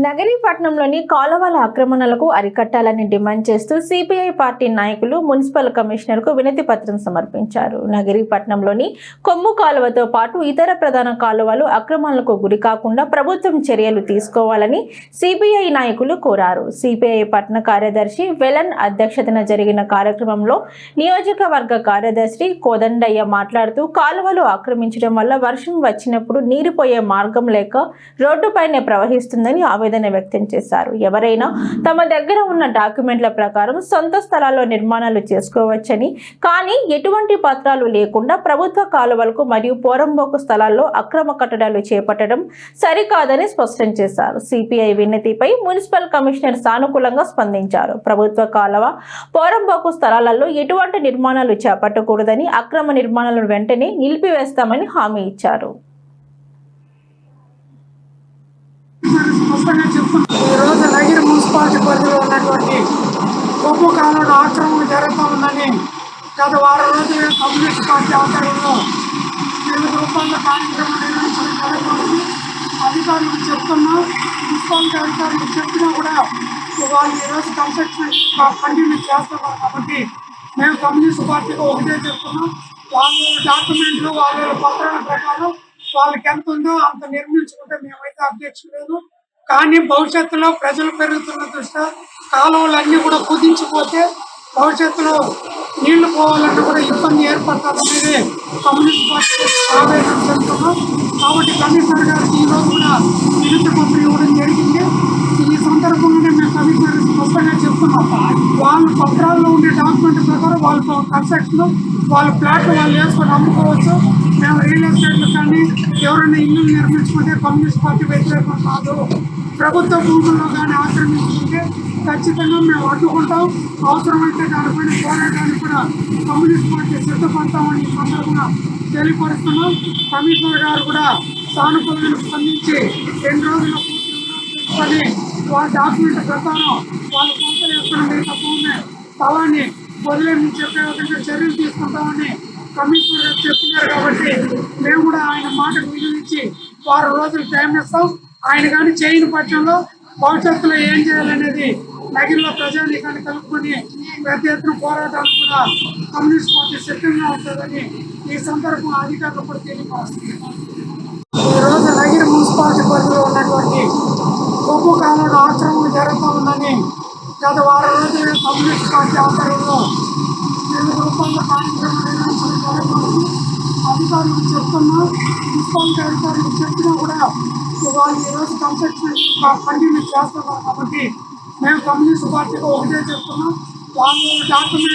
నగరీపట్నంలోని కాలువల ఆక్రమణలకు అరికట్టాలని డిమాండ్ చేస్తూ CPI party నాయకులు మున్సిపల్ కమిషనర్కు వినతి పత్రం సమర్పించారు. నగరీపట్నంలోని కొమ్ము కాలువతో పాటు ఇతర ప్రధాన కాలువలు ఆక్రమణలకు గురికాకుండా ప్రభుత్వం చర్యలు తీసుకోవాలని సిపిఐ నాయకులు కోరారు. సిపిఐ పట్టణ కార్యదర్శి వెలన్ అధ్యక్షతన జరిగిన కార్యక్రమంలో నియోజకవర్గ కార్యదర్శి కోదండయ్య మాట్లాడుతూ కాలువలు ఆక్రమించడం వల్ల వర్షం వచ్చినప్పుడు నీరు పోయే మార్గం లేక రోడ్డుపైనే ప్రవహిస్తుందని ఆవేదన వ్యక్తం చేశారు. ఎవరైనా తమ దగ్గర ఉన్న డాక్యుమెంట్ల ప్రకారం సొంత స్థలాల్లో నిర్మాణాలు చేసుకోవచ్చని, కానీ ఎటువంటి పత్రాలు లేకుండా ప్రభుత్వ కాలువలకు మరియు పోరంబోకు స్థలాల్లో అక్రమ కట్టడాలు చేపట్టడం సరికాదని స్పష్టం చేశారు. సిపిఐ వినతిపై మున్సిపల్ కమిషనర్ సానుకూలంగా స్పందించారు. ప్రభుత్వ కాలువ పోరంబోకు స్థలాలలో ఎటువంటి నిర్మాణాలు చేపట్టకూడదని, అక్రమ నిర్మాణాలను వెంటనే నిలిపివేస్తామని హామీ ఇచ్చారు. ఈరోజు నగిరి మున్సిపాలిటీ పరిధిలో ఉన్నటువంటి కొమ్ము కాలువల ఆక్రమణ జరుగుతూ ఉందని గత వారం రోజులుగా కమ్యూనిస్ట్ పార్టీ ఆధ్వర్యంలో వివిధ రూపాల్లో కార్యక్రమం నిర్వహించడం జరుగుతుంది. అధికారులకు చెప్తున్నాం, మున్సిపాలిటీ అధికారులకు చెప్పినా కూడా వాళ్ళు ఈరోజు కన్స్ట్రక్షన్ కంటిన్యూ చేస్తున్నారు. కాబట్టి మేము కమ్యూనిస్ట్ పార్టీకి ఒకటే చెప్తున్నాం, వాళ్ళ డాక్యుమెంట్లు వాళ్ళ పత్రాల ప్రకారం వాళ్ళకి ఎంత ఉందో అంత నిర్మించుకుంటే మేమైతే అబ్జెక్షన్ లేదు. కానీ భవిష్యత్తులో ప్రజలు పెరుగుతున్న దృష్ట్యా కాలువలన్నీ కూడా కుదించిపోతే భవిష్యత్తులో నీళ్లు పోవాలన్నా కూడా ఇబ్బంది ఏర్పడుతుందనేది కమ్యూనిస్ట్ పార్టీ ఆవేదన చెందుతున్నాం. కాబట్టి కమిషనర్ గారికి ఈరోజు కూడా వినతి పత్రం ఇవ్వడం జరిగింది. ఈ సందర్భంలోనే మేము కమిషనర్ స్పష్టంగా చెప్తున్నాం, వాళ్ళ పత్రాల్లో ఉండే డాక్యుమెంట్ ప్రకారం వాళ్ళ కన్స్ట్రక్షన్ వాళ్ళ ప్లాట్లు వాళ్ళు వేసుకొని అమ్ముకోవచ్చు. మేము రియల్ ఎస్టేట్లు కానీ ఎవరైనా ఇల్లు నిర్మించుకుంటే కమ్యూనిస్ట్ పార్టీ వ్యతిరేకం కాదు. ప్రభుత్వ భూముల్లో కానీ ఆక్రమించుకుంటే ఖచ్చితంగా మేము అడ్డుకుంటాం. అవసరమైతే దానిపైన పోరాటానికి కూడా కమ్యూనిస్ట్ పార్టీ సిద్ధపడతామని ఈ సందర్భంగా తెలియపరుస్తున్నాం. కమిషనర్ గారు కూడా సానుకూలంగా స్పందించి 2 రోజుల్లో పూర్తి వాళ్ళ డాక్యుమెంట్ ప్రకారం వాళ్ళ సొంత వేసుకున్న మిగతా భూమి స్థలాన్ని వదిలేని చెప్పే విధంగా చర్యలు తీసుకుంటామని కమిషనర్ గారు చెప్తున్నారు. కాబట్టి మేము కూడా ఆయన మాటకు విలువించి 6 రోజులు టైం ఇస్తాం. ఆయన కానీ చేయని పక్షంలో భవిష్యత్తులో ఏం చేయాలనేది నగిరిలో ప్రజానీకాన్ని కలుపుకొని పెద్ద ఎత్తున పోరాటాలు కూడా కమ్యూనిస్ట్ పార్టీ సిద్ధంగా ఉంటుందని ఈ సందర్భం అధికారులు కూడా తెలియపరుస్తుంది. ఈరోజు నగిరి మున్సిపాలిటీ పరిధిలో ఉన్నటువంటి కొమ్ము కాలువల ఆక్రమణ జరుగుతూ ఉందని గత వారం రోజులుగా కమ్యూనిస్ట్ పార్టీ ఆధ్వర్యంలో వివిధ రూపాల్లో కార్యక్రమం నిర్వహించడం జరుగుతుంది. అధికారులకు చెప్తున్నాం, మున్సిపాలిటీ అధికారులకు చెప్పినా కూడా వాళ్ళు ఈరోజు కన్స్ట్రక్షన్ కంటిన్యూ చేస్తున్నారు. కాబట్టి మేము కమ్యూనిస్ట్ పార్టీకి ఒకటే చెప్తున్నాం, వాళ్ళ డాక్యుమెంట్